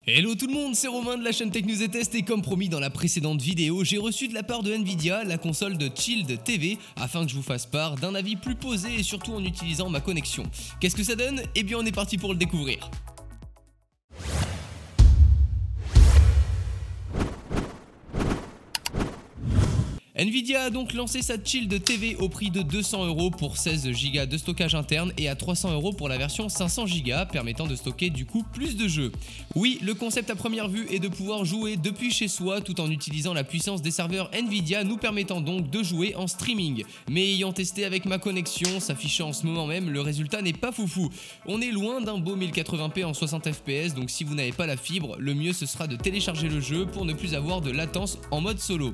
Hello tout le monde, c'est Romain de la chaîne Tech News et Test et comme promis dans la précédente vidéo, j'ai reçu de la part de Nvidia la console de Child TV afin que je vous fasse part d'un avis plus posé et surtout en utilisant ma connexion. Qu'est-ce que ça donne? Eh bien on est parti pour le découvrir. Nvidia a donc lancé sa Child TV au prix de 200€ pour 16Go de stockage interne et à 300€ pour la version 500Go permettant de stocker du coup plus de jeux. Oui, le concept à première vue est de pouvoir jouer depuis chez soi tout en utilisant la puissance des serveurs Nvidia nous permettant donc de jouer en streaming. Mais ayant testé avec ma connexion, s'affichant en ce moment même, le résultat n'est pas foufou. On est loin d'un beau 1080p en 60 fps donc si vous n'avez pas la fibre, le mieux ce sera de télécharger le jeu pour ne plus avoir de latence en mode solo.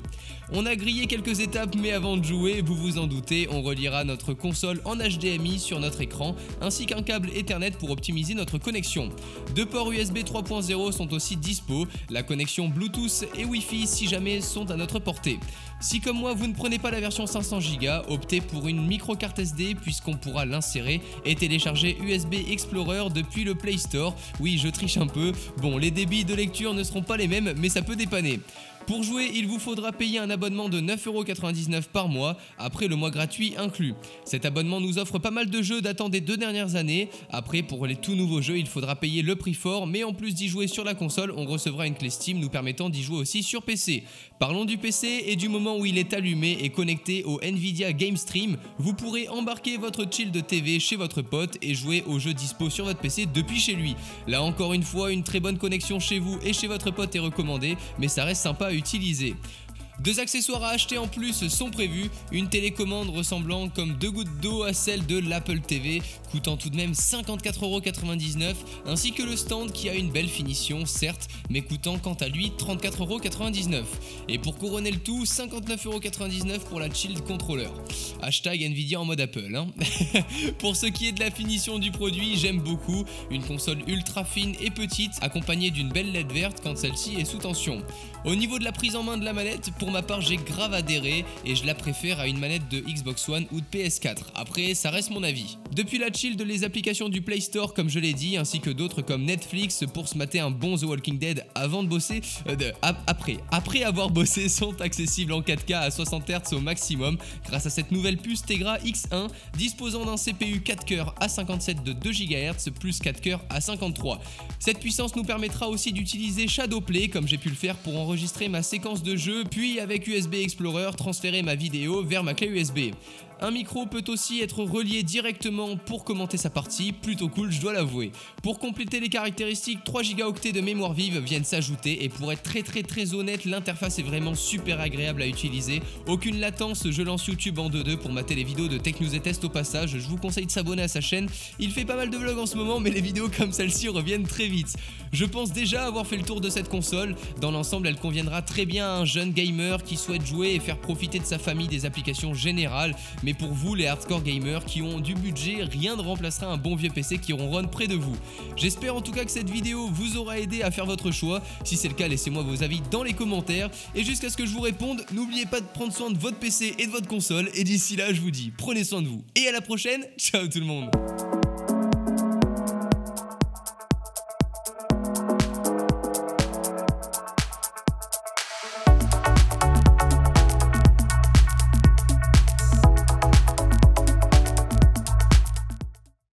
On a grillé quelques étapes mais avant de jouer, vous vous en doutez, on reliera notre console en HDMI sur notre écran ainsi qu'un câble Ethernet pour optimiser notre connexion. Deux ports USB 3.0 sont aussi dispo, la connexion Bluetooth et Wi-Fi si jamais sont à notre portée. Si comme moi vous ne prenez pas la version 500Go, optez pour une micro carte SD puisqu'on pourra l'insérer et télécharger USB Explorer depuis le Play Store. Oui, je triche un peu, bon les débits de lecture ne seront pas les mêmes mais ça peut dépanner. Pour jouer, il vous faudra payer un abonnement de 9,99€ par mois, après le mois gratuit inclus. Cet abonnement nous offre pas mal de jeux datant des 2 dernières années. Après, pour les tout nouveaux jeux, il faudra payer le prix fort, mais en plus d'y jouer sur la console, on recevra une clé Steam nous permettant d'y jouer aussi sur PC. Parlons du PC et du moment où il est allumé et connecté au Nvidia Game Stream, vous pourrez embarquer votre Child TV chez votre pote et jouer aux jeux dispo sur votre PC depuis chez lui. Là encore une fois, une très bonne connexion chez vous et chez votre pote est recommandée, mais ça reste sympa à utiliser. Deux accessoires à acheter en plus sont prévus, une télécommande ressemblant comme deux gouttes d'eau à celle de l'Apple TV, coûtant tout de même 54,99€, ainsi que le stand qui a une belle finition certes, mais coûtant quant à lui 34,99€. Et pour couronner le tout, 59,99€ pour la Child Controller. Hashtag Nvidia en mode Apple. Hein. Pour ce qui est de la finition du produit, j'aime beaucoup, une console ultra fine et petite, accompagnée d'une belle LED verte quand celle-ci est sous tension. Au niveau de la prise en main de la manette, pour ma part j'ai grave adhéré et je la préfère à une manette de Xbox One ou de PS4. Après, ça reste mon avis. Depuis la Child, les applications du Play Store comme je l'ai dit, ainsi que d'autres comme Netflix pour se mater un bon The Walking Dead avant de bosser, après avoir bossé sont accessibles en 4K à 60 Hz au maximum grâce à cette nouvelle puce Tegra X1 disposant d'un CPU 4 coeurs A57 de 2 GHz plus 4 coeurs A53. Cette puissance nous permettra aussi d'utiliser Shadowplay comme j'ai pu le faire pour enregistrer ma séquence de jeu, puis avec USB Explorer transférer ma vidéo vers ma clé USB. Un micro peut aussi être relié directement pour commenter sa partie, plutôt cool je dois l'avouer. Pour compléter les caractéristiques, 3 Go de mémoire vive viennent s'ajouter et pour être très honnête, l'interface est vraiment super agréable à utiliser. Aucune latence, je lance YouTube en 2.2 pour mater les vidéos de Tech News et Test au passage, je vous conseille de s'abonner à sa chaîne. Il fait pas mal de vlogs en ce moment mais les vidéos comme celle-ci reviennent très vite. Je pense déjà avoir fait le tour de cette console, dans l'ensemble elle conviendra très bien à un jeune gamer qui souhaite jouer et faire profiter de sa famille des applications générales, mais pour vous les hardcore gamers qui ont du budget, rien ne remplacera un bon vieux PC qui ronronne près de vous. J'espère en tout cas que cette vidéo vous aura aidé à faire votre choix, si c'est le cas laissez-moi vos avis dans les commentaires et jusqu'à ce que je vous réponde, n'oubliez pas de prendre soin de votre PC et de votre console et d'ici là je vous dis prenez soin de vous et à la prochaine, ciao tout le monde.